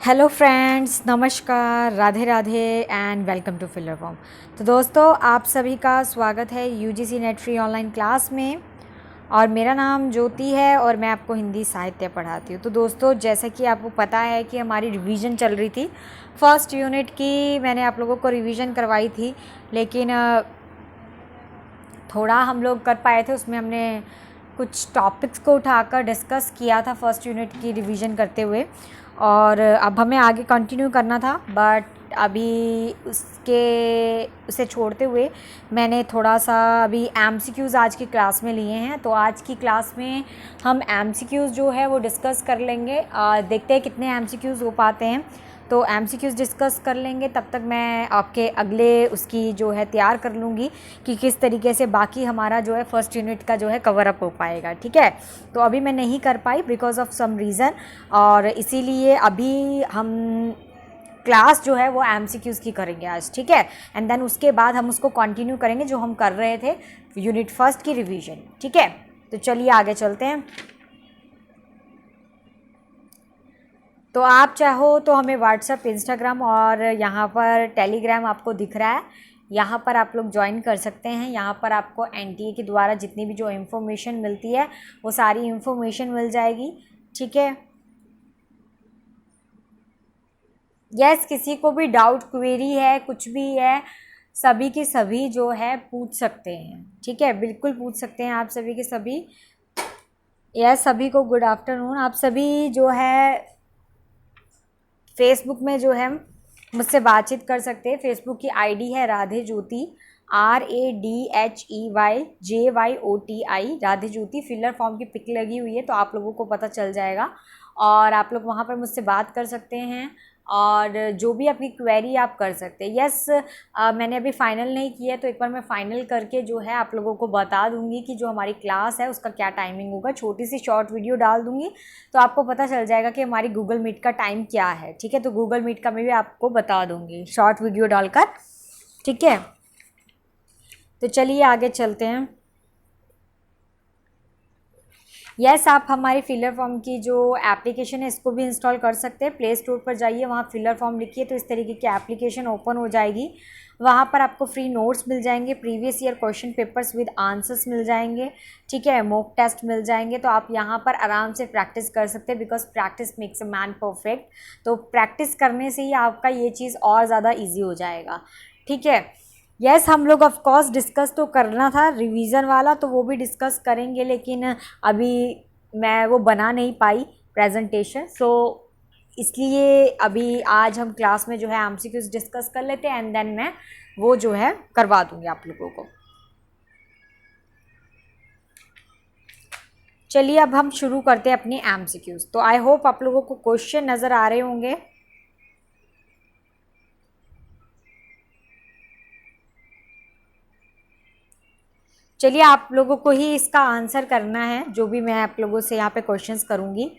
Hello friends, नमस्कार, Radhe Radhe and welcome to filler form. तो दोस्तों, आप सभी का स्वागत है UGC NET free online class में। और मेरा नाम ज्योति है और मैं आपको हिंदी साहित्य पढ़ाती हूँ। तो दोस्तों, जैसा कि आपको पता है कि हमारी रिवीजन चल रही थी, फर्स्ट यूनिट की मैंने आप लोगों को रिवीजन करवाई थी, लेकिन थोड़ा हम लोग कर पाए थे। उसमें हमने कुछ टॉपिक्स को उठाकर डिस्कस किया था फर्स्ट यूनिट की रिवीजन करते हुए, और अब हमें आगे कंटिन्यू करना था। बट अभी उसे छोड़ते हुए मैंने थोड़ा सा अभी एमसीक्यूज़ आज की क्लास में लिए हैं। तो आज की क्लास में हम एमसीक्यूज़ जो है वो डिस्कस कर लेंगे। देखते हैं कितने एमसीक्यूज़ हो पाते हैं। तो एमसीक्यूज़ डिस्कस कर लेंगे, तब तक मैं आपके अगले उसकी जो है तैयार कर लूँगी कि किस तरीके से बाकी हमारा जो है फर्स्ट यूनिट का जो है कवर अप हो पाएगा। ठीक है, तो अभी मैं नहीं कर पाई बिकॉज ऑफ सम रीज़न, और इसीलिए अभी हम क्लास जो है वो एमसीक्यूज़ की करेंगे आज। ठीक है, एंड देन उसके बाद हम उसको कंटिन्यू करेंगे जो हम कर रहे थे यूनिट फर्स्ट की रिवीजन। ठीक है, तो चलिए आगे चलते हैं। तो आप चाहो तो हमें व्हाट्सएप, इंस्टाग्राम और यहाँ पर टेलीग्राम आपको दिख रहा है, यहाँ पर आप लोग ज्वाइन कर सकते हैं। यहाँ पर आपको एनटीए के द्वारा जितनी भी जो इन्फॉर्मेशन मिलती है वो सारी इन्फॉर्मेशन मिल जाएगी। ठीक है, यस, किसी को भी डाउट, क्वेरी है, कुछ भी है, सभी के सभी जो है पूछ सकते हैं। ठीक है, बिल्कुल पूछ सकते हैं आप सभी के सभी। यस, सभी को गुड आफ्टरनून। आप सभी जो है फेसबुक में जो है मुझसे बातचीत कर सकते हैं। फेसबुक की आईडी है राधे ज्योति, RADHEYJYOTI, राधे ज्योति। फिलर फॉर्म की पिक लगी हुई है तो आप लोगों को पता चल जाएगा, और आप लोग वहाँ पर मुझसे बात कर सकते हैं और जो भी आपकी क्वेरी आप कर सकते हैं। यस, मैंने अभी फाइनल नहीं किया है, तो एक बार मैं फाइनल करके जो है आप लोगों को बता दूंगी कि जो हमारी क्लास है उसका क्या टाइमिंग होगा। छोटी सी शॉर्ट वीडियो डाल दूंगी तो आपको पता चल जाएगा कि हमारी गूगल मीट का टाइम क्या है। ठीक है, तो गूगल मीट का मैं भी आपको बता दूंगी शॉर्ट वीडियो डालकर। ठीक है, तो चलिए आगे चलते हैं। यस, आप हमारी फिलर फॉर्म की जो एप्लीकेशन है इसको भी इंस्टॉल कर सकते हैं। प्ले स्टोर पर जाइए, वहाँ फिलर फॉर्म लिखिए तो इस तरीके की एप्लीकेशन ओपन हो जाएगी। वहाँ पर आपको फ्री नोट्स मिल जाएंगे, previous year question papers with answers मिल जाएंगे। ठीक है, मॉक टेस्ट मिल जाएंगे, तो आप यहाँ पर आराम से प्रैक्टिस कर सकते हैं, because practice makes a man perfect. तो प्रैक्टिस करने से ही आपका ये चीज़ और ज़्यादा ईजी हो जाएगा। ठीक है, यस, हम लोग ऑफ कोर्स डिस्कस तो करना था रिवीजन वाला, तो वो भी डिस्कस करेंगे, लेकिन अभी मैं वो बना नहीं पाई प्रेजेंटेशन, सो इसलिए अभी आज हम क्लास में जो है एमसीक्यूज डिस्कस कर लेते हैं, एंड देन मैं वो जो है करवा दूंगी आप लोगों को। चलिए अब हम शुरू करते हैं अपनी एमसीक्यूज। तो आई होप आप लोगों को क्वेश्चन नज़र आ रहे होंगे। चलिए, आप लोगों को ही इसका आंसर करना है, जो भी मैं आप लोगों से यहाँ पे क्वेश्चंस करूँगी।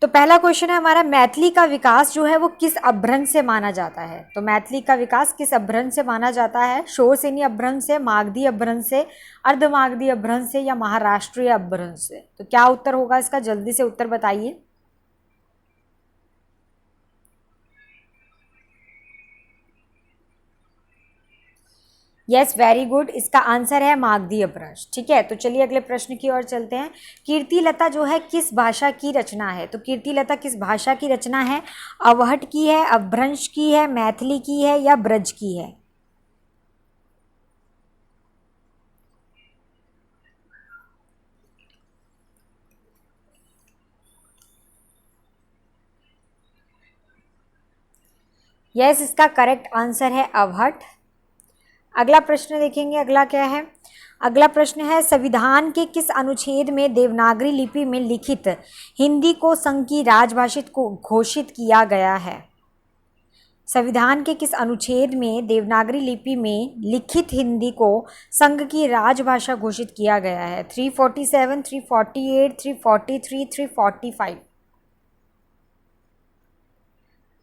तो पहला क्वेश्चन है हमारा, मैथिली का विकास जो है वो किस अभ्रंश से माना जाता है? तो मैथिली का विकास किस अभ्रंश से माना जाता है? शोरसेनी अभ्रंश से, मागधी अभ्रंश से, अर्धमागधी अभ्रंश से, या महाराष्ट्रीय अभ्रंश से? तो क्या उत्तर होगा इसका? जल्दी से उत्तर बताइए। यस, वेरी गुड, इसका आंसर है मागधी अपभ्रंश। ठीक है, तो चलिए अगले प्रश्न की ओर चलते हैं। कीर्तिलता जो है किस भाषा की रचना है? तो कीर्तिलता किस भाषा की रचना है? अवहट की है, अपभ्रंश की है, मैथिली की है, या ब्रज की है? यस, इसका करेक्ट आंसर है अवहट। अगला प्रश्न देखेंगे, अगला क्या है? अगला प्रश्न है, संविधान के किस अनुच्छेद में देवनागरी लिपि में लिखित हिंदी को संघ की राजभाषा को घोषित किया गया है? संविधान के किस अनुच्छेद में देवनागरी लिपि में लिखित हिंदी को संघ की राजभाषा घोषित किया गया है? 347, 348, 343, 345?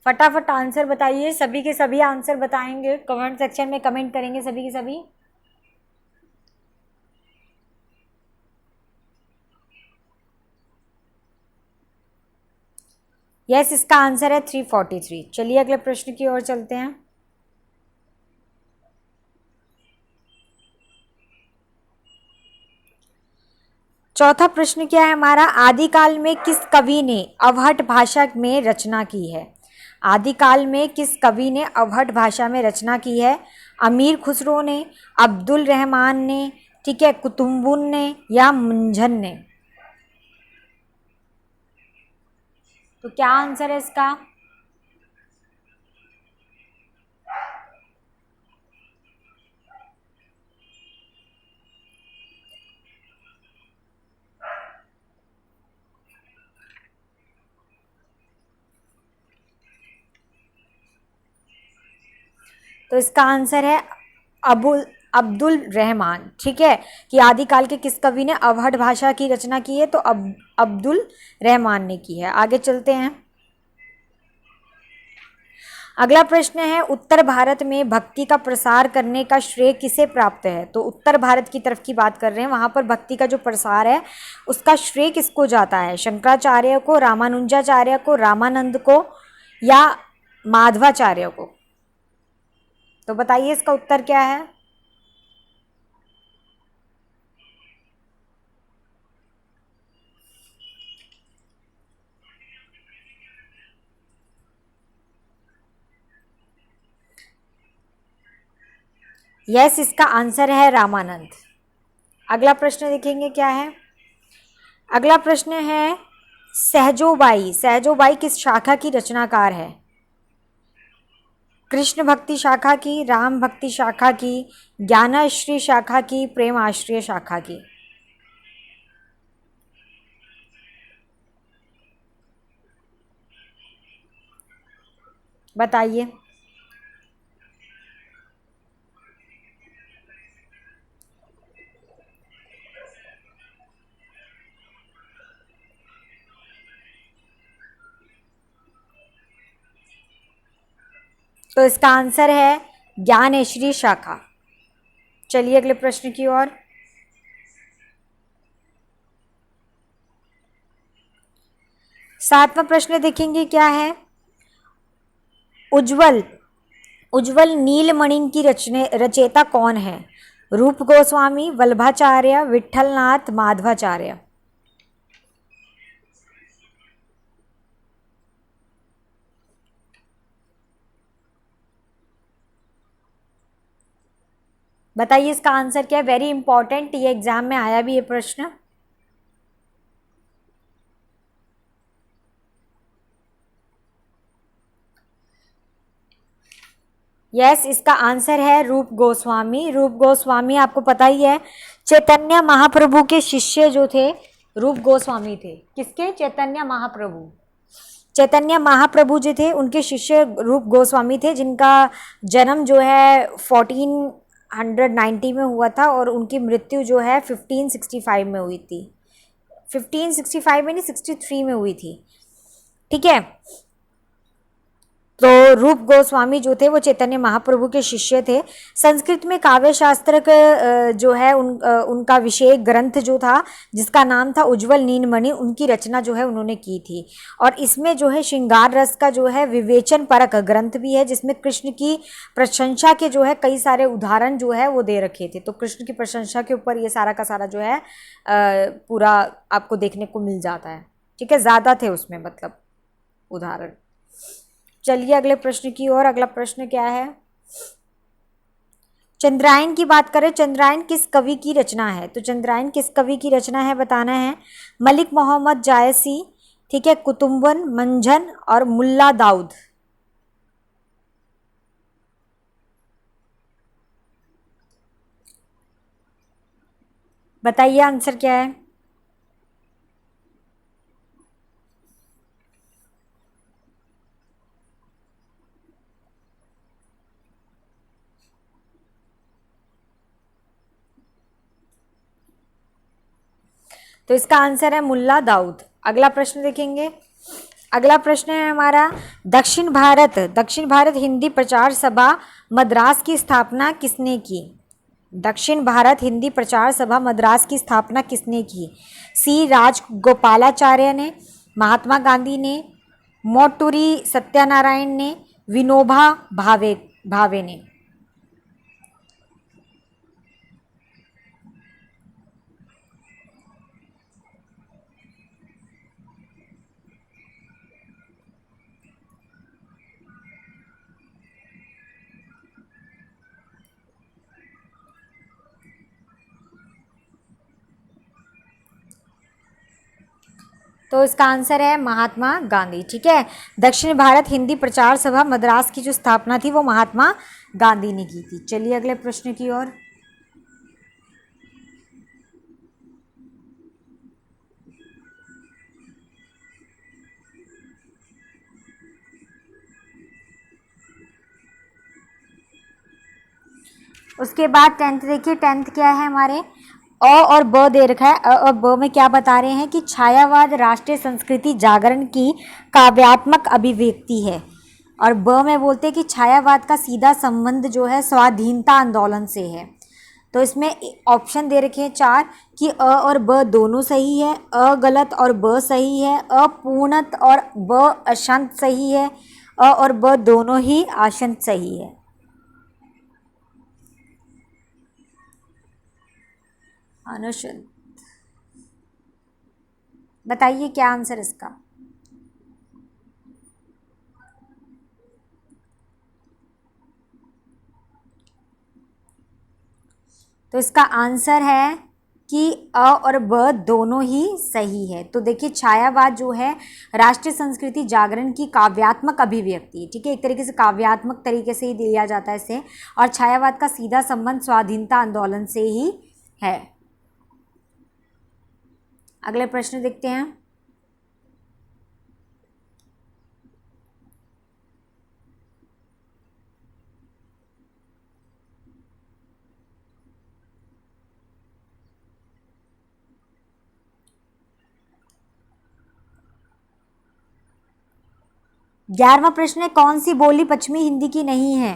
फटाफट आंसर बताइए, सभी के सभी आंसर बताएंगे, कमेंट सेक्शन में कमेंट करेंगे सभी के सभी। यस, इसका आंसर है 343। चलिए अगले प्रश्न की ओर चलते हैं। चौथा प्रश्न क्या है हमारा, आदिकाल में किस कवि ने अवहट भाषा में रचना की है? आदिकाल में किस कवि ने अवहट भाषा में रचना की है? अमीर खुसरो ने, अब्दुल रहमान ने, ठीक है, कुतुबुन ने या मुंजन ने? तो क्या आंसर है इसका? तो इसका आंसर है अब्दुल रहमान। ठीक है, कि आदिकाल के किस कवि ने अवहट भाषा की रचना की है? तो अब्दुल रहमान ने की है। आगे चलते हैं। अगला प्रश्न है, उत्तर भारत में भक्ति का प्रसार करने का श्रेय किसे प्राप्त है? तो उत्तर भारत की तरफ की बात कर रहे हैं, वहां पर भक्ति का जो प्रसार है उसका श्रेय किसको जाता है? शंकराचार्य को, रामानुजाचार्य को, रामानंद को या माधवाचार्य को? तो बताइए इसका उत्तर क्या है? यस, इसका आंसर है रामानंद। अगला प्रश्न देखेंगे क्या है। अगला प्रश्न है, सहजोबाई किस शाखा की रचनाकार है? कृष्ण भक्ति शाखा की, राम भक्ति शाखा की, ज्ञानाश्री शाखा की, प्रेम आश्रय शाखा की? बताइए। तो इसका आंसर है ज्ञानेश्वरी शाखा। चलिए अगले प्रश्न की ओर। सातवां प्रश्न देखेंगे क्या है। उज्जवल नीलमणि की रचयिता कौन है? रूप गोस्वामी, वल्लभाचार्य, विठलनाथ, माधवाचार्य? बताइए इसका आंसर क्या है। वेरी इंपॉर्टेंट, ये एग्जाम में आया भी ये प्रश्न। यस, इसका आंसर है रूप गोस्वामी। रूप गोस्वामी आपको पता ही है, चैतन्य महाप्रभु के शिष्य जो थे रूप गोस्वामी थे। किसके? चैतन्य महाप्रभु जो थे उनके शिष्य रूप गोस्वामी थे, जिनका जन्म जो है 1490 में हुआ था और उनकी मृत्यु जो है 1565 में हुई थी। 1565 में नहीं, 63 में हुई थी। ठीक है, तो रूप गोस्वामी जो थे वो चैतन्य महाप्रभु के शिष्य थे। संस्कृत में काव्य शास्त्र का जो है उनका विषय ग्रंथ जो था जिसका नाम था उज्जवल नीलमणि, उनकी रचना जो है उन्होंने की थी। और इसमें जो है श्रृंगार रस का जो है विवेचन परक ग्रंथ भी है, जिसमें कृष्ण की प्रशंसा के जो है कई सारे उदाहरण जो है वो दे रखे थे। तो कृष्ण की प्रशंसा के ऊपर ये सारा का सारा जो है पूरा आपको देखने को मिल जाता है। ठीक है, ज़्यादा थे उसमें मतलब उदाहरण। चलिए अगले प्रश्न की ओर। अगला प्रश्न क्या है। चंद्रायन की बात करें, चंद्रायन किस कवि की रचना है? तो चंद्रायन किस कवि की रचना है बताना है। मलिक मोहम्मद जायसी, ठीक है, कुतुबुन, मंझन और मुल्ला दाऊद? बताइए आंसर क्या है। तो इसका आंसर है मुल्ला दाऊद। अगला प्रश्न देखेंगे। अगला प्रश्न है हमारा, दक्षिण भारत हिंदी प्रचार सभा मद्रास की स्थापना किसने की? दक्षिण भारत हिंदी प्रचार सभा मद्रास की स्थापना किसने की? सी राजगोपालाचार्य ने, महात्मा गांधी ने, मोटूरी सत्यानारायण ने, विनोबा भावे भावे ने। तो इसका आंसर है महात्मा गांधी। ठीक है, दक्षिण भारत हिंदी प्रचार सभा मद्रास की जो स्थापना थी वो महात्मा गांधी ने की थी। चलिए अगले प्रश्न की ओर। उसके बाद 10th देखिए, 10th क्या है हमारे, अ और ब दे रखा है। अ और ब में क्या बता रहे हैं कि छायावाद राष्ट्रीय संस्कृति जागरण की काव्यात्मक अभिव्यक्ति है। और ब में बोलते हैं कि छायावाद का सीधा संबंध जो है स्वाधीनता आंदोलन से है। तो इसमें ऑप्शन दे रखे हैं 4 कि अ और ब दोनों सही है, अ गलत और ब सही है, अ पूर्णत और ब अशंत सही है, अ और ब दोनों ही आशंत सही है। अनुशंत, बताइए क्या आंसर इसका। तो इसका आंसर है कि अ और ब दोनों ही सही है। तो देखिए छायावाद जो है राष्ट्रीय संस्कृति जागरण की काव्यात्मक अभिव्यक्ति है। ठीक है, एक तरीके से काव्यात्मक तरीके से ही दिया जाता है इसे। और छायावाद का सीधा संबंध स्वाधीनता आंदोलन से ही है। अगले प्रश्न देखते हैं। ग्यारहवां प्रश्न है, कौन सी बोली पश्चिमी हिंदी की नहीं है?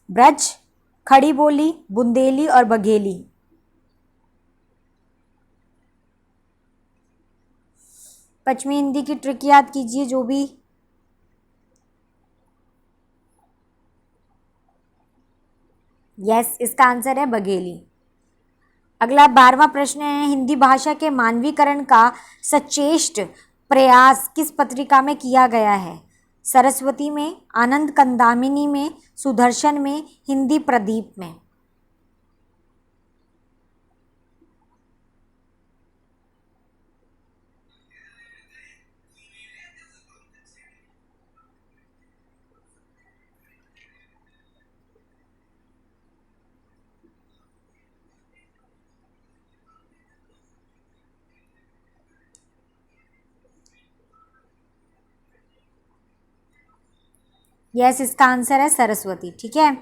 ब्रज, खड़ी बोली, बुंदेली और बघेली। पश्चिमी हिंदी की ट्रिक याद कीजिए जो भी। यस, इसका आंसर है बघेली। अगला 12वां प्रश्न है, हिंदी भाषा के मानवीकरण का सचेष्ट प्रयास किस पत्रिका में किया गया है? सरस्वती में, आनंद कंदामिनी में, सुदर्शन में, हिंदी प्रदीप में। यस, इसका आंसर है सरस्वती। ठीक है,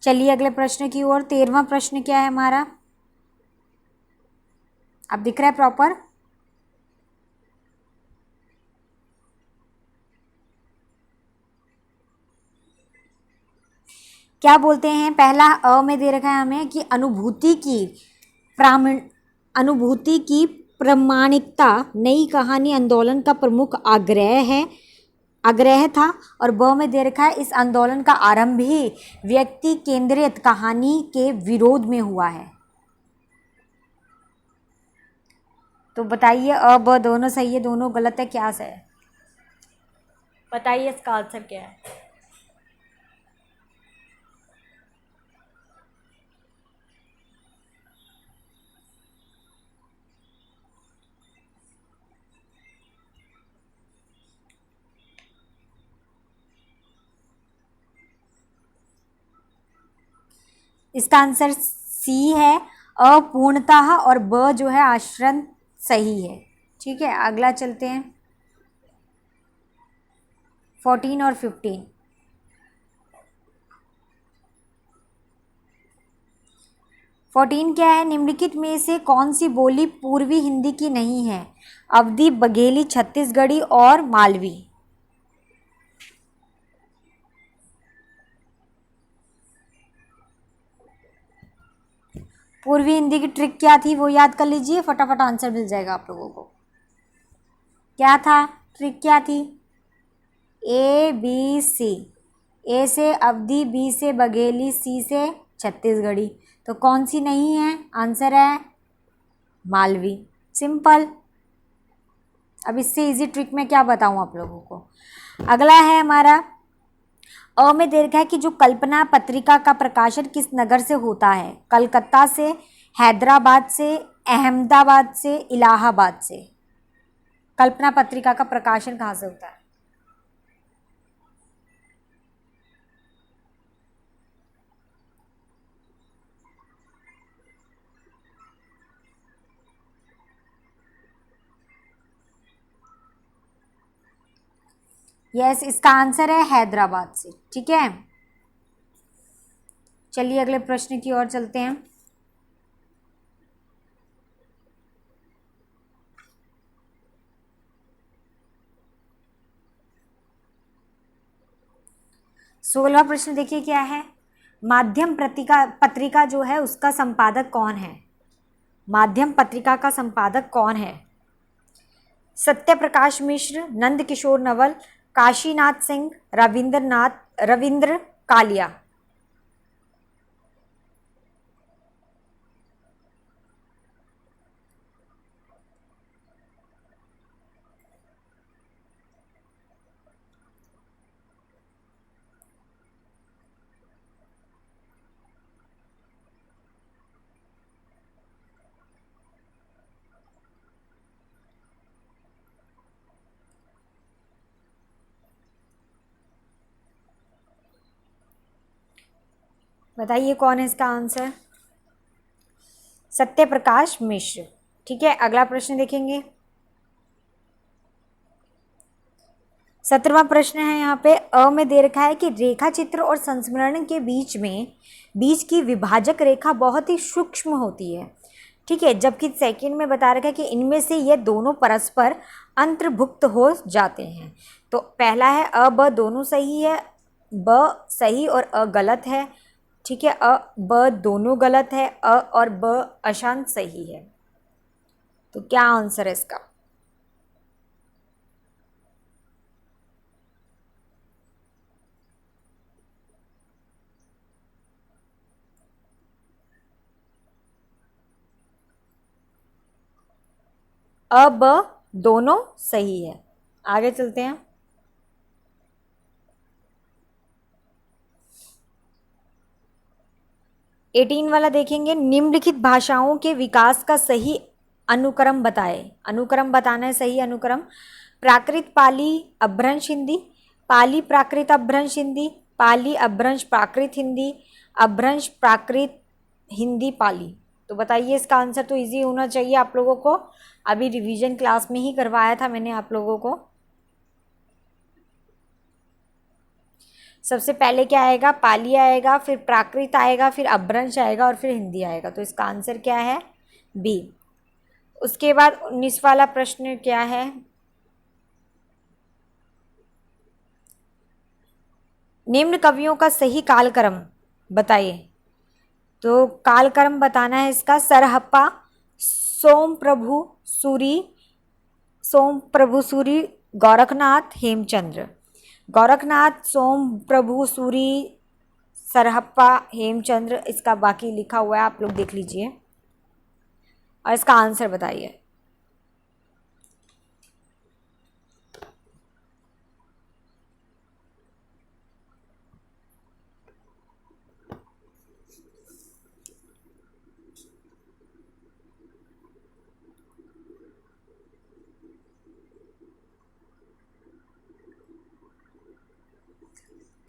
चलिए अगले प्रश्न की ओर। 13वां प्रश्न क्या है हमारा, अब दिख रहा है प्रॉपर? क्या बोलते हैं, पहला अ में दे रखा है हमें कि अनुभूति की प्रामाणिकता नई कहानी आंदोलन का प्रमुख आग्रह था। और ब में दे रखा है इस आंदोलन का आरंभ ही व्यक्ति केंद्रित कहानी के विरोध में हुआ है। तो बताइए, अ ब दोनों सही है, दोनों गलत है, क्या सही है? बताइए इसका आंसर क्या है। इसका आंसर सी है, अपूर्णतः, और ब जो है आश्रय सही है। ठीक है, अगला चलते हैं 14 और 15। 14 क्या है, निम्नलिखित में से कौन सी बोली पूर्वी हिंदी की नहीं है? अवधी, बघेली, छत्तीसगढ़ी और मालवी। पूर्वी हिंदी की ट्रिक क्या थी वो याद कर लीजिए, फटाफट आंसर मिल जाएगा आप लोगों को। क्या था ट्रिक, क्या थी? A B C, A से अवधी, B से बघेली, C से छत्तीसगढ़ी। तो कौन सी नहीं है? आंसर है मालवी। सिंपल। अब इससे इजी ट्रिक मैं क्या बताऊं आप लोगों को। अगला है हमारा अ में दे रखा है कि जो कल्पना पत्रिका का प्रकाशन किस नगर से होता है? कलकत्ता से, हैदराबाद से, अहमदाबाद से, इलाहाबाद से। कल्पना पत्रिका का प्रकाशन कहाँ से होता है? यस, इसका आंसर है हैदराबाद से। ठीक है, चलिए अगले प्रश्न की ओर चलते हैं। सोलहवां प्रश्न देखिए क्या है। माध्यम पत्रिका पत्रिका जो है उसका संपादक कौन है? माध्यम पत्रिका का संपादक कौन है? सत्य प्रकाश मिश्र, नंद किशोर नवल, काशीनाथ सिंह, रविंद्र कालिया। बताइए कौन है इसका आंसर? सत्य प्रकाश मिश्र। ठीक है, अगला प्रश्न देखेंगे। 17वां प्रश्न है यहाँ पे अ में दे रखा है कि रेखा चित्र और संस्मरण के बीच की विभाजक रेखा बहुत ही सूक्ष्म होती है। ठीक है, जबकि सेकंड में बता रखा है कि इनमें से ये दोनों परस्पर अंतर्भुक्त हो जाते हैं। तो पहला है अ ब दोनों सही है, ब सही और अ गलत है। ठीक है, अ ब दोनों गलत है, अ और ब अशांत सही है। तो क्या आंसर है इसका? अ ब दोनों सही है। आगे चलते हैं। एटीन वाला देखेंगे। निम्नलिखित भाषाओं के विकास का सही अनुक्रम बताए। अनुक्रम बताना है, सही अनुक्रम। प्राकृत पाली अपभ्रंश हिंदी, पाली प्राकृत अपभ्रंश हिंदी, पाली अपभ्रंश प्राकृत हिंदी, अपभ्रंश प्राकृत हिंदी पाली। तो बताइए, इसका आंसर तो इजी होना चाहिए आप लोगों को। अभी रिवीजन क्लास में ही करवाया था मैंने आप लोगों को। सबसे पहले क्या आएगा? पाली आएगा, फिर प्राकृत आएगा, फिर अपभ्रंश आएगा और फिर हिंदी आएगा। तो इसका आंसर क्या है? बी। उसके बाद 19 वाला प्रश्न क्या है? निम्न कवियों का सही कालक्रम बताइए। तो कालक्रम बताना है इसका। सरहप्पा, सोम प्रभु सूरी, गोरखनाथ, हेमचंद्र। गोरखनाथ, सोम प्रभु सूरी, सरहप्पा, हेमचंद्र। इसका बाकी लिखा हुआ है, आप लोग देख लीजिए और इसका आंसर बताइए।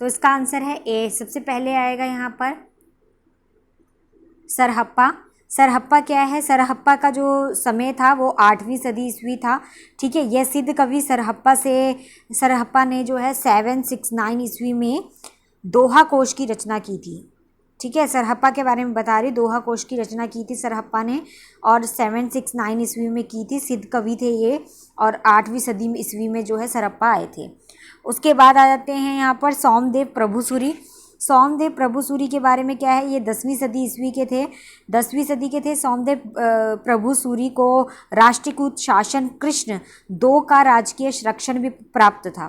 तो इसका आंसर है ए। सबसे पहले आएगा यहाँ पर सरहप्पा। सरहप्पा क्या है? सरहप्पा का जो समय था वो 8वीं सदी ईस्वी था। ठीक है, यह सिद्ध कवि सरहप्पा ने जो है 769 ईस्वी में दोहा कोश की रचना की थी। ठीक है, सरहप्पा के बारे में बता रही। दोहा कोश की रचना की थी सरहप्पा ने और 769 ईस्वी में की थी। सिद्ध कवि थे ये और 8वीं सदी में ईस्वी में जो है सरहप्पा आए थे। उसके बाद आ जाते हैं यहाँ पर सोमदेव प्रभुसूरी। सोमदेव प्रभुसूरी के बारे में क्या है? ये 10वीं सदी ईस्वी के थे, 10वीं सदी के थे। सोमदेव प्रभुसूरी को राष्ट्रीयकृत शासन कृष्ण 2 का राजकीय संरक्षण भी प्राप्त था।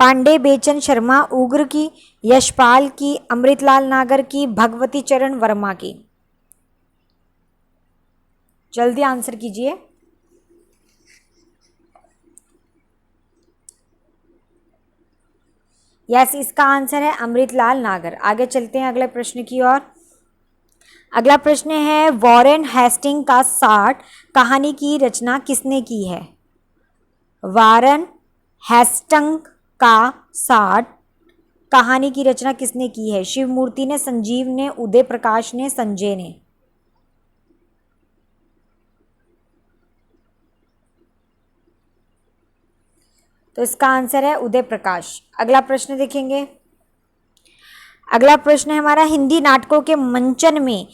पांडे बेचन शर्मा उग्र की, यशपाल की, अमृतलाल नागर की, भगवती चरण वर्मा की? जल्दी आंसर कीजिए। यस, इसका आंसर है अमृतलाल नागर। आगे चलते हैं अगले प्रश्न की ओर। अगला प्रश्न है, वॉरेन हेस्टिंग का 60 कहानी की रचना किसने की है? वॉरेन हेस्टिंग का 60 कहानी की रचना किसने की है? शिवमूर्ति ने, संजीव ने, उदय प्रकाश ने, संजय ने? तो इसका आंसर है उदय प्रकाश। अगला प्रश्न देखेंगे। अगला प्रश्न है हमारा, हिंदी नाटकों के मंचन में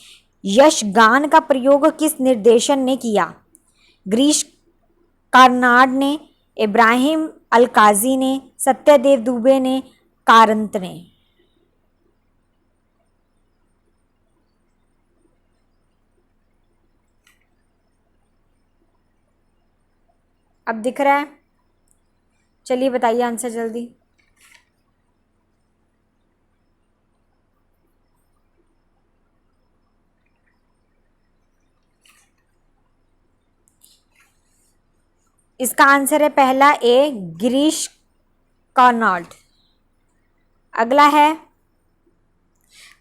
यशगान का प्रयोग किस निर्देशन ने किया? गिरीश कार्नाड ने, इब्राहिम अलकाजी ने, सत्यदेव दुबे ने, कारंत ने? अब दिख रहा है? चलिए बताइए आंसर जल्दी। इसका आंसर है पहला ए, गिरीश कार्नाड। अगला है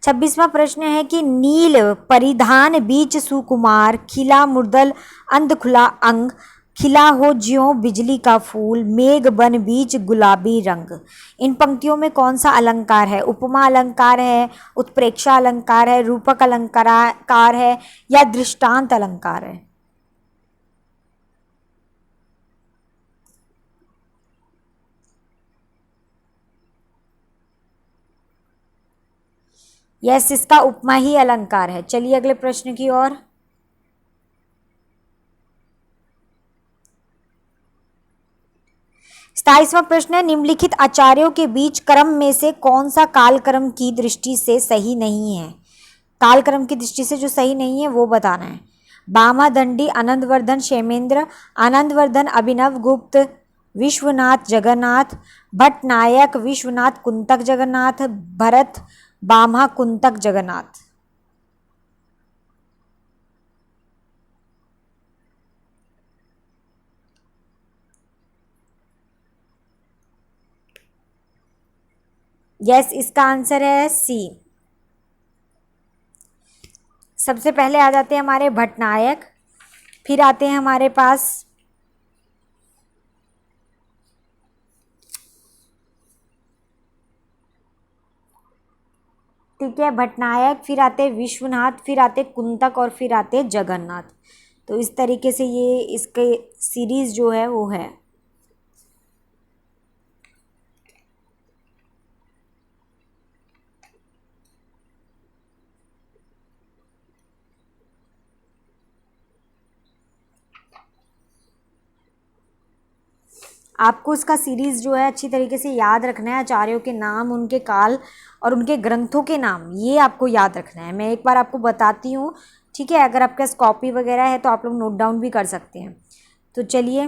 26वां प्रश्न है कि नील परिधान बीच सुकुमार, खिला मुर्दल अंध खुला अंग, खिला हो ज्यों बिजली का फूल, मेघ बन बीच गुलाबी रंग। इन पंक्तियों में कौन सा अलंकार है? उपमा अलंकार है, उत्प्रेक्षा अलंकार है, रूपक अलंकार है, या दृष्टांत अलंकार है? यस, इसका उपमा ही अलंकार है। चलिए अगले प्रश्न की ओर। सताइसवां प्रश्न है, निम्नलिखित आचार्यों के बीच क्रम में से कौन सा कालक्रम की दृष्टि से सही नहीं है? कालक्रम की दृष्टि से जो सही नहीं है वो बताना है। बामादंडी, आनंदवर्धन, क्षेमेंद्र, आनंदवर्धन, अभिनव गुप्त, विश्वनाथ जगन्नाथ, भट्टनायक, विश्वनाथ कुंतक जगन्नाथ, भरत बामा कुंतक जगन्नाथ? यस, इसका आंसर है सी। सबसे पहले आ जाते हैं हमारे भट्टनायक, फिर आते हैं हमारे पास ठीक है भट्टनायक, फिर आते विश्वनाथ, फिर आते कुंतक और फिर आते जगन्नाथ। तो इस तरीके से ये इसके सीरीज जो है वो है। आपको इसका सीरीज जो है अच्छी तरीके से याद रखना है। आचार्यों के नाम, उनके काल और उनके ग्रंथों के नाम, ये आपको याद रखना है। मैं एक बार आपको बताती हूँ, ठीक है? अगर आपके पास कॉपी वगैरह है तो आप लोग नोट डाउन भी कर सकते हैं। तो चलिए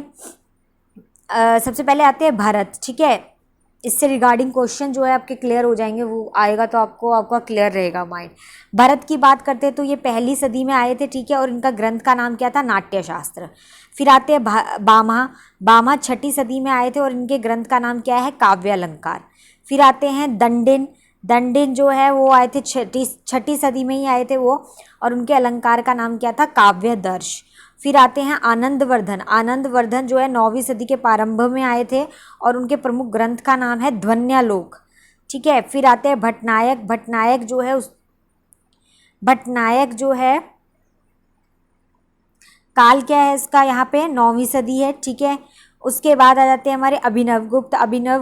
सबसे पहले आते हैं भरत, ठीक है? इससे रिगार्डिंग क्वेश्चन जो है आपके क्लियर हो जाएंगे, वो आएगा तो आपका क्लियर रहेगा माइंड। भरत की बात करते हैं तो ये 1ली सदी में आए थे, ठीक है? और इनका ग्रंथ का नाम क्या था? नाट्यशास्त्र। फिर आते हैं बामा 6ठी सदी में आए थे और इनके ग्रंथ का नाम क्या है? काव्य अलंकार। फिर आते हैं दंडिन जो है वो आए थे 6ठी सदी में ही आए थे वो, और उनके अलंकार का नाम क्या था? काव्य दर्श। फिर आते हैं आनंदवर्धन जो है 9वीं सदी के प्रारंभ में आए थे और उनके प्रमुख ग्रंथ का नाम है ध्वन्यालोक, ठीक है? फिर आते हैं भट्टनायक जो है काल क्या है इसका? यहाँ पे 9वीं सदी है, ठीक है? उसके बाद आ जाते हैं हमारे अभिनव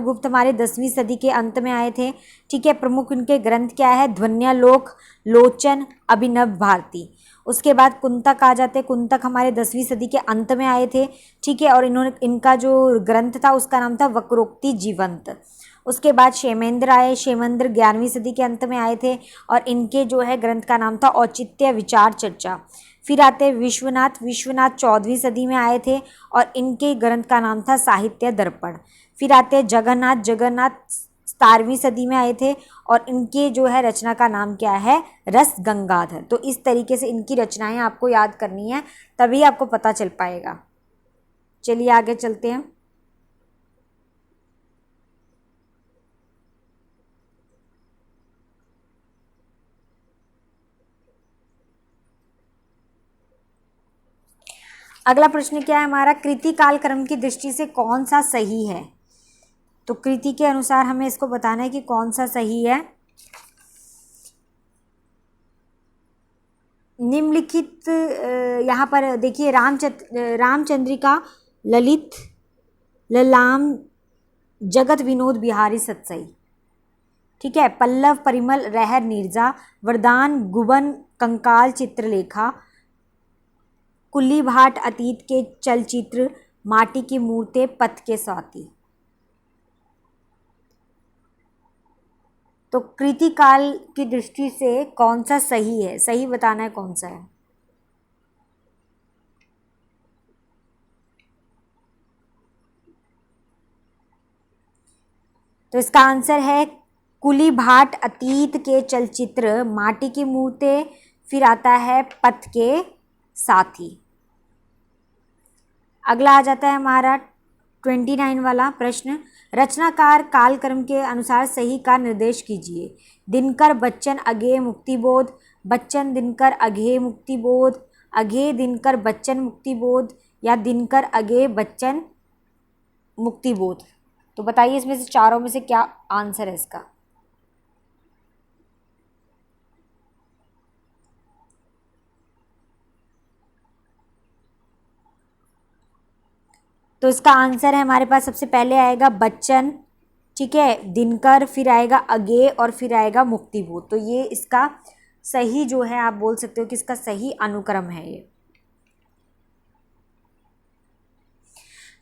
गुप्त हमारे 10वीं सदी के अंत में आए थे, ठीक है? प्रमुख इनके ग्रंथ क्या है? ध्वन्यालोक, लोचन, अभिनव भारती। उसके बाद कुंतक आ जाते हैं, कुंतक हमारे 10वीं सदी के अंत में आए थे, ठीक है? और इनका जो ग्रंथ था उसका नाम था वक्रोक्ति जीवंत। उसके बाद क्षेमेंद्र आए, क्षेमेंद्र 11वीं सदी के अंत में आए थे और इनके जो है ग्रंथ का नाम था औचित्य विचार चर्चा। फिर आते विश्वनाथ 14वीं सदी में आए थे और इनके ग्रंथ का नाम था साहित्य दर्पण। फिर आते हैं जगन्नाथ। जगन्नाथ 17वीं सदी में आए थे और इनके जो है रचना का नाम क्या है, रस गंगाधर। तो इस तरीके से इनकी रचनाएं आपको याद करनी है, तभी आपको पता चल पाएगा। चलिए आगे चलते हैं। अगला प्रश्न क्या है हमारा, कृति काल क्रम की दृष्टि से कौन सा सही है। तो कृति के अनुसार हमें इसको बताना है कि कौन सा सही है। निम्नलिखित यहाँ पर देखिए, रामचंद्रिका, ललित, ललाम, जगत विनोद बिहारी सतसई, ठीक है। पल्लव, परिमल, रहर, नीरजा, वरदान, गुबन, कंकाल, चित्रलेखा, कुल्ली भाट, अतीत के चलचित्र, माटी की मूर्तें, पथ के साथी। तो कृति काल की दृष्टि से कौन सा सही है, सही बताना है कौन सा है। तो इसका आंसर है कुली भाट, अतीत के चलचित्र, माटी की मूर्तें, फिर आता है पथ के साथी। अगला आ जाता है हमारा 29 वाला प्रश्न, रचनाकार कालक्रम के अनुसार सही का निर्देश कीजिए। दिनकर, बच्चन, अगेय, मुक्तिबोध, बच्चन, दिनकर, अगेय, मुक्तिबोध, अगेय, दिनकर, बच्चन, मुक्तिबोध, या दिनकर, अगेय, बच्चन, मुक्तिबोध। तो बताइए इसमें से चारों में से क्या आंसर है इसका। तो इसका आंसर है हमारे पास, सबसे पहले आएगा बच्चन, ठीक है, दिनकर, फिर आएगा अगेय और फिर आएगा मुक्तिबोध। तो ये इसका सही जो है, आप बोल सकते हो कि इसका सही अनुक्रम है ये।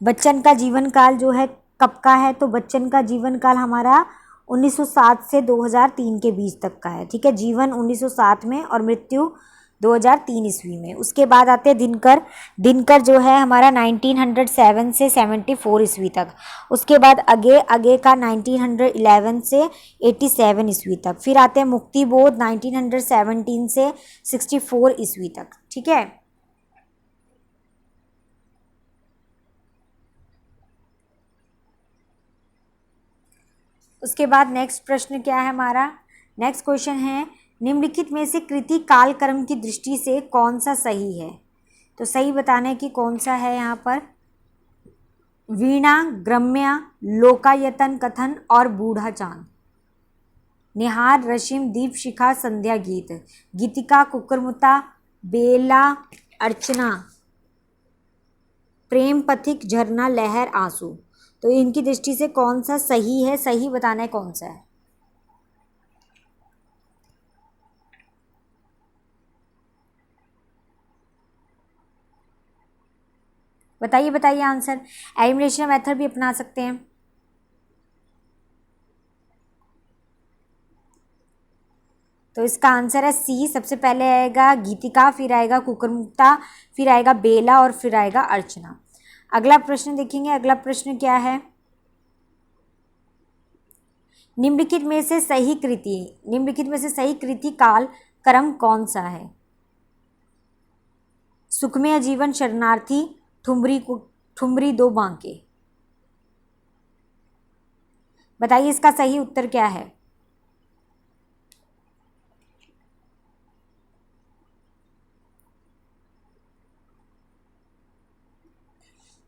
बच्चन का जीवन काल जो है कब का है, तो बच्चन का जीवन काल हमारा 1907 से 2003 के बीच तक का है, ठीक है। जीवन 1907 में और मृत्यु 2003 ईस्वी में। उसके बाद आते हैं दिनकर। दिनकर जो है हमारा 1907 से 74 ईस्वी तक। उसके बाद अगेय का 1911 से 87 ईस्वी तक। फिर आते हैं मुक्तिबोध 1917 से 64 ईस्वी तक, ठीक है। उसके बाद नेक्स्ट प्रश्न क्या है हमारा, नेक्स्ट क्वेश्चन है, निम्नलिखित में से कृति कालक्रम की दृष्टि से कौन सा सही है। तो सही बताने की कौन सा है यहाँ पर, वीणा, ग्रम्या, लोकायतन, कथन और बूढ़ा चांद, निहार, रशिम, दीप शिखा, संध्या गीत, गीतिका, कुकुरमुता, बेला, अर्चना, प्रेम पथिक, झरना, लहर, आंसू। तो इनकी दृष्टि से कौन सा सही है, सही बताना है कौन सा है। बताइए बताइए आंसर। एलिमिनेशन मेथड भी अपना सकते हैं। तो इसका आंसर है सी, सबसे पहले आएगा गीतिका, फिर आएगा कुकुरमुक्ता, फिर आएगा बेला और फिर आएगा अर्चना। अगला प्रश्न देखेंगे। अगला प्रश्न क्या है, निम्नलिखित में से सही कृति काल क्रम कौन सा है। सुखमय जीवन, शरणार्थी, ठुमरी दो बांके। बताइए इसका सही उत्तर क्या है।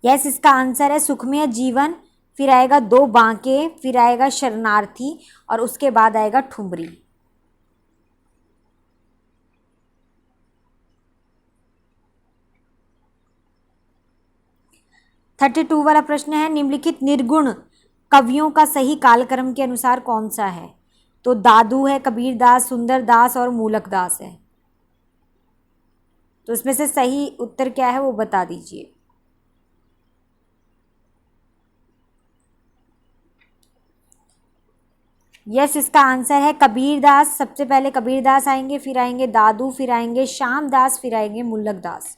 यस, इसका आंसर है सुखमय जीवन, फिर आएगा दो बांके, फिर आएगा शरणार्थी और उसके बाद आएगा ठुमरी। 32 वाला प्रश्न है, निम्नलिखित निर्गुण कवियों का सही कालक्रम के अनुसार कौन सा है। तो दादू है, कबीरदास, सुंदरदास और मूलकदास है। तो इसमें से सही उत्तर क्या है वो बता दीजिए। यस, इसका आंसर है कबीरदास। सबसे पहले कबीरदास आएंगे, फिर आएंगे दादू, फिर आएंगे श्यामदास, फिर आएंगे मुल्लकदास।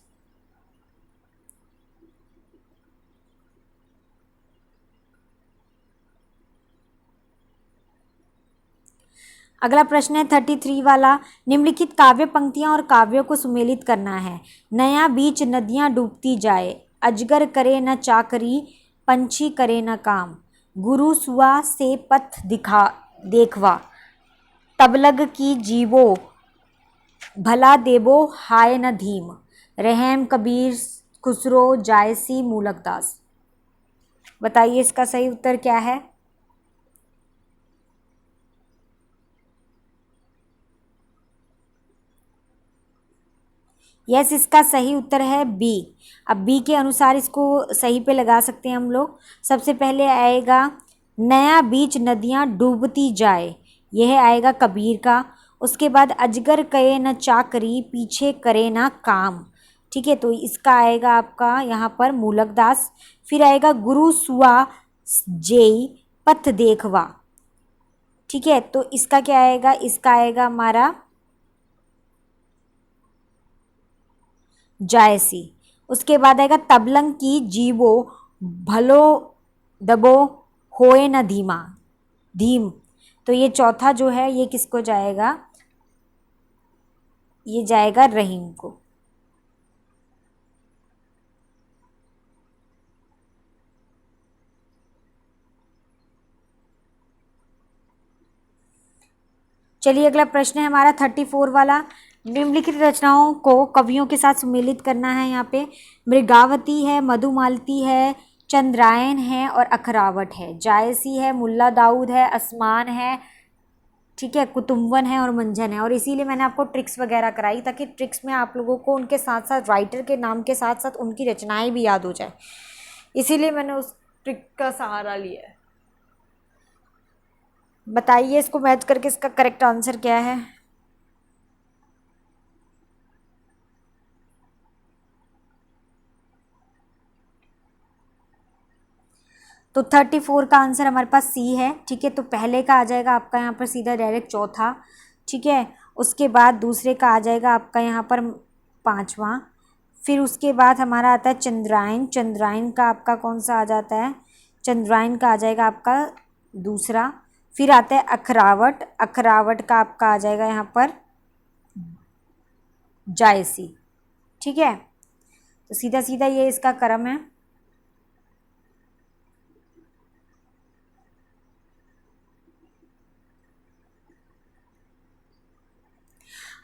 अगला प्रश्न है 33 वाला, निम्नलिखित काव्य पंक्तियां और काव्यों को सुमेलित करना है। नया बीच नदियां डूबती जाए, अजगर करे न चाकरी, पंछी करे न काम, गुरु सुआ से पथ दिखा देखवा, तबलग की जीवो भला देबो हाय न धीम, रहम कबीर खुसरो जायसी मूलकदास। बताइए इसका सही उत्तर क्या है। यस, इसका सही उत्तर है बी। अब बी के अनुसार इसको सही पे लगा सकते हैं हम लोग। सबसे पहले आएगा नया बीच नदियां डूबती जाए, यह आएगा कबीर का। उसके बाद अजगर कहे न चाकरी, पीछे करे ना काम, ठीक है, तो इसका आएगा आपका यहाँ पर मूलकदास। फिर आएगा गुरु सुआ जेई पथ देखवा, ठीक है, तो इसका क्या आएगा, इसका आएगा हमारा जायसी। उसके बाद आएगा तबलंग की जीवो भलो दबो होए न धीमा धीम, तो ये चौथा जो है ये किसको जाएगा, ये जाएगा रहीम को। चलिए अगला प्रश्न है हमारा 34 वाला, निम्नलिखित रचनाओं को कवियों के साथ सुमेलित करना है। यहाँ पे मृगावती है, मधुमालती है, चंद्रायन है और अखरावट है, जायसी है, मुल्ला दाऊद है, आसमान है, ठीक है, कुतुम्बन है और मंझन है। और इसीलिए मैंने आपको ट्रिक्स वगैरह कराई ताकि ट्रिक्स में आप लोगों को उनके साथ साथ राइटर के नाम के साथ साथ उनकी रचनाएं भी याद हो जाए, इसीलिए मैंने उस ट्रिक का सहारा लिया है। बताइए इसको मैच करके इसका करेक्ट आंसर क्या है। तो 34 का आंसर हमारे पास सी है, ठीक है, तो पहले का आ जाएगा आपका यहाँ पर सीधा डायरेक्ट चौथा, ठीक है, उसके बाद दूसरे का आ जाएगा आपका यहाँ पर पांचवा, फिर उसके बाद हमारा आता है चंद्रायन, चंद्रायन का आपका कौन सा आ जाता है, चंद्रायन का आ जाएगा आपका दूसरा, फिर आता है अखरावट, अखरावट का आपका आ जाएगा यहाँ पर जायसी, ठीक है, तो सीधा सीधा ये इसका क्रम है।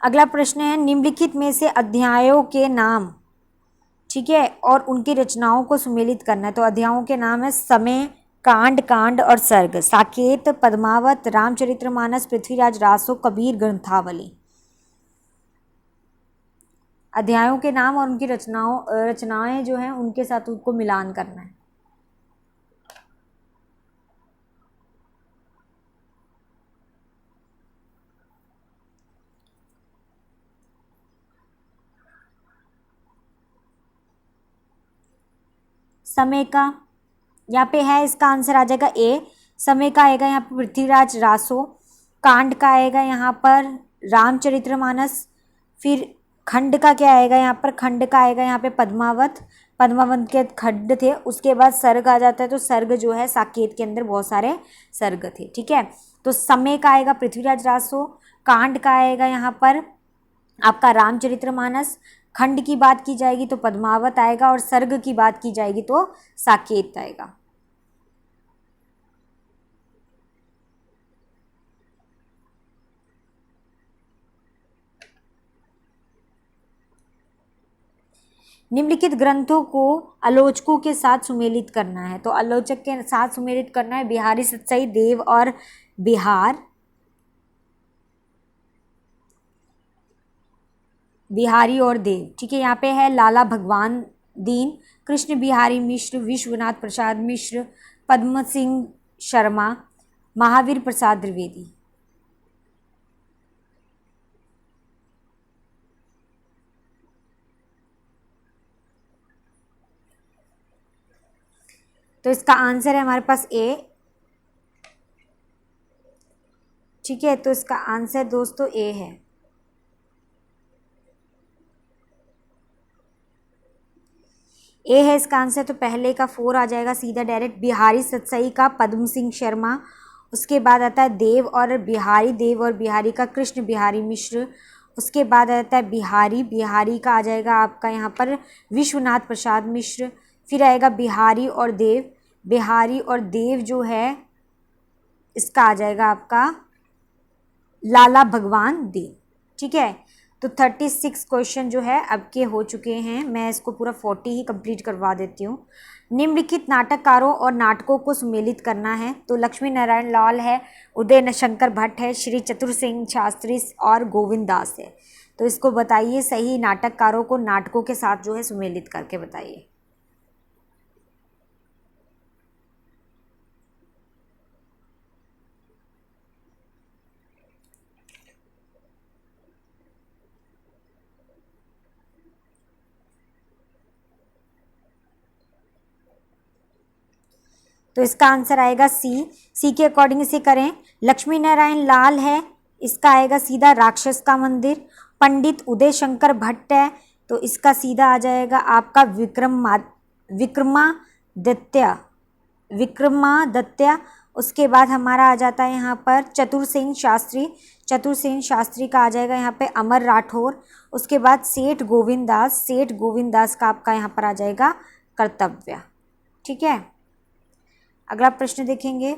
अगला प्रश्न है निम्नलिखित में से अध्यायों के नाम, ठीक है, और उनकी रचनाओं को सुमेलित करना है। तो अध्यायों के नाम है समय, कांड, कांड और सर्ग, साकेत, पद्मावत, रामचरितमानस, पृथ्वीराज रासो, कबीर, ग्रंथावली। अध्यायों के नाम और उनकी रचनाएं जो हैं उनके साथ उनको मिलान करना है। समय का यहाँ पे है, इसका आंसर आ जाएगा ए। समय का आएगा यहाँ पर पृथ्वीराज रासो, कांड का आएगा यहाँ पर रामचरितमानस, फिर खंड का क्या आएगा यहाँ पर, खंड का आएगा यहाँ पे पद्मावत, पद्मावत के खंड थे। उसके बाद सर्ग आ जाता है, तो सर्ग जो है साकेत के अंदर बहुत सारे सर्ग थे, ठीक है, तो समय का आएगा पृथ्वीराज रासो, कांड का आएगा यहाँ पर आपका रामचरितमानस, खंड की बात की जाएगी तो पद्मावत आएगा और सर्ग की बात की जाएगी तो साकेत आएगा। निम्नलिखित ग्रंथों को आलोचकों के साथ सुमेलित करना है। तो आलोचक के साथ सुमेलित करना है बिहारी सत्सई, देव और बिहार, बिहारी और देव, ठीक है, यहाँ पे है लाला भगवान दीन, कृष्ण बिहारी मिश्र, विश्वनाथ प्रसाद मिश्र, पद्म सिंह शर्मा, महावीर प्रसाद द्विवेदी। तो इसका आंसर है हमारे पास ए, ठीक है, तो इसका आंसर दोस्तों ए है। ए है इसका आंसर, तो पहले का 4 आ जाएगा सीधा डायरेक्ट, बिहारी सत्सई का पद्म सिंह शर्मा, उसके बाद आता है देव और बिहारी, देव और बिहारी का कृष्ण बिहारी मिश्र। उसके बाद आता है बिहारी, बिहारी का आ जाएगा आपका यहाँ पर विश्वनाथ प्रसाद मिश्र। फिर आएगा बिहारी और देव, बिहारी और देव जो है इसका आ जाएगा आपका लाला भगवान देव। ठीक है, तो 36 क्वेश्चन जो है अब के हो चुके हैं। मैं इसको पूरा 40 ही कंप्लीट करवा देती हूँ। निम्नलिखित नाटककारों और नाटकों को सुमेलित करना है, तो लक्ष्मी नारायण लाल है, उदय शंकर भट्ट है, श्री चतुर सिंह शास्त्री और गोविंद दास है। तो इसको बताइए, सही नाटककारों को नाटकों के साथ जो है सुमेलित करके बताइए। तो इसका आंसर आएगा सी। सी के अकॉर्डिंग इसे करें। लक्ष्मी नारायण लाल है, इसका आएगा सीधा राक्षस का मंदिर। पंडित उदय शंकर भट्ट है, तो इसका सीधा आ जाएगा आपका विक्रमादित्य, विक्रमादित्य। उसके बाद हमारा आ जाता है यहाँ पर चतुर सिंह शास्त्री, चतुर सिंह शास्त्री का आ जाएगा यहाँ पे अमर राठौर। उसके बाद सेठ गोविंद दास, सेठ गोविंद दास का आपका यहाँ पर आ जाएगा कर्तव्य। ठीक है, अगला प्रश्न देखेंगे।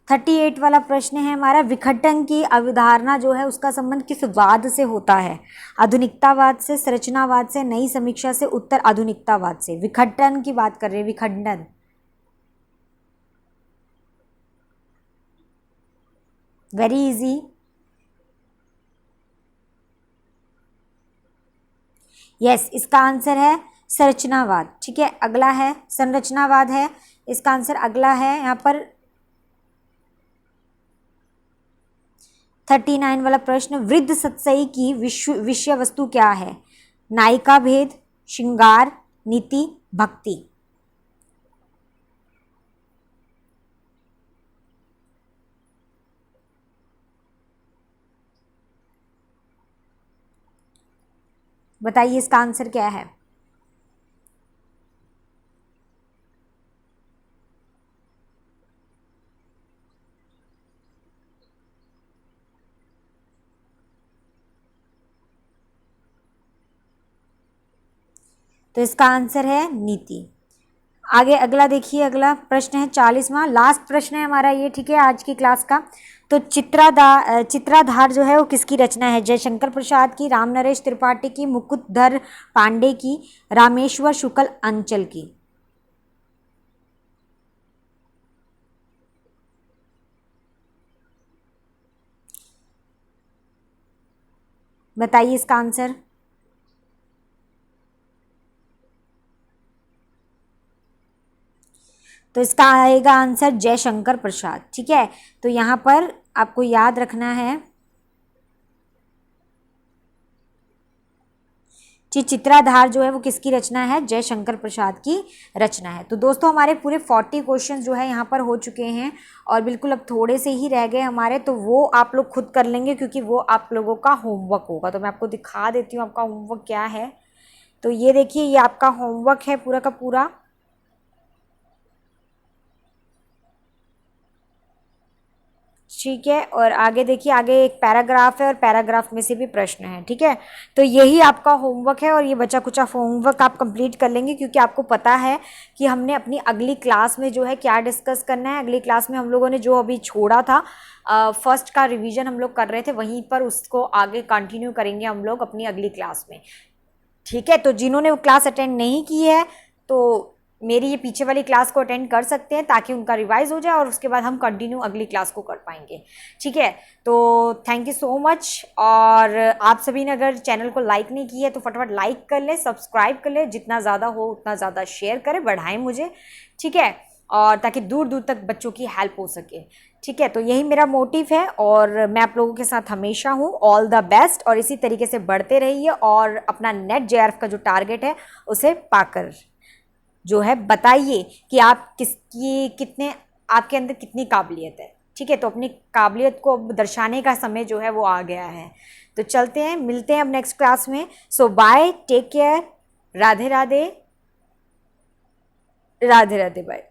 38 वाला प्रश्न है हमारा, विघटन की अवधारणा जो है उसका संबंध किस वाद से होता है? आधुनिकतावाद से, संरचनावाद से, नई समीक्षा से, उत्तर आधुनिकतावाद से। विघटन की बात कर रहे हैं, विखंडन। Very easy. यस, इसका आंसर है संरचनावाद। ठीक है, अगला है संरचनावाद है, इसका आंसर अगला है यहाँ पर 39 वाला प्रश्न, वृद्ध सत्सई की विषय वस्तु क्या है? नायिका भेद, श्रृंगार, नीति, भक्ति। बताइए इसका आंसर क्या है? तो इसका आंसर है नीति। आगे अगला देखिए, अगला प्रश्न है 40वां, लास्ट प्रश्न है हमारा ये। ठीक है, आज की क्लास का। तो चित्राधार जो है वो किसकी रचना है? जयशंकर प्रसाद की, राम नरेश त्रिपाठी की, मुकुटधर पांडे की, रामेश्वर शुक्ल अंचल की। बताइए इसका आंसर। तो इसका आएगा आंसर जयशंकर प्रसाद। ठीक है, तो यहाँ पर आपको याद रखना है कि चित्राधार जो है वो किसकी रचना है? जयशंकर प्रसाद की रचना है। तो दोस्तों हमारे पूरे 40 क्वेश्चन जो है यहाँ पर हो चुके हैं और बिल्कुल अब थोड़े से ही रह गए हमारे, तो वो आप लोग खुद कर लेंगे क्योंकि वो आप लोगों का होमवर्क होगा। तो मैं आपको दिखा देती हूँ आपका होमवर्क क्या है। तो ये देखिए, ये आपका होमवर्क है पूरा का पूरा। ठीक है, और आगे देखिए, आगे एक पैराग्राफ है और पैराग्राफ में से भी प्रश्न है। ठीक है, तो यही आपका होमवर्क है और ये बचा कुचा होमवर्क आप कंप्लीट कर लेंगे क्योंकि आपको पता है कि हमने अपनी अगली क्लास में जो है क्या डिस्कस करना है। अगली क्लास में हम लोगों ने जो अभी छोड़ा था, फर्स्ट का रिवीजन हम लोग कर रहे थे, वहीं पर उसको आगे कंटिन्यू करेंगे हम लोग अपनी अगली क्लास में। ठीक है, तो जिन्होंने वो क्लास अटेंड नहीं की है तो मेरी ये पीछे वाली क्लास को अटेंड कर सकते हैं ताकि उनका रिवाइज हो जाए और उसके बाद हम कंटिन्यू अगली क्लास को कर पाएंगे। ठीक है, तो थैंक यू सो मच। और आप सभी ने अगर चैनल को लाइक नहीं किया है तो फटाफट लाइक कर ले, सब्सक्राइब कर ले, जितना ज़्यादा हो उतना ज़्यादा शेयर करें, बढ़ाएं मुझे। ठीक है, और ताकि दूर दूर तक बच्चों की हेल्प हो सके। ठीक है, तो यही मेरा मोटिव है और मैं आप लोगों के साथ हमेशा हूँ। ऑल द बेस्ट, और इसी तरीके से बढ़ते रहिए और अपना नेट जेआरएफ का जो टारगेट है उसे पाकर जो है बताइए कि आप किसकी कितने आपके अंदर कितनी काबिलियत है। ठीक है, तो अपनी काबिलियत को अब दर्शाने का समय जो है वो आ गया है। तो चलते हैं, मिलते हैं अब नेक्स्ट क्लास में। So bye, take care, Radhe Radhe, Radhe Radhe, bye.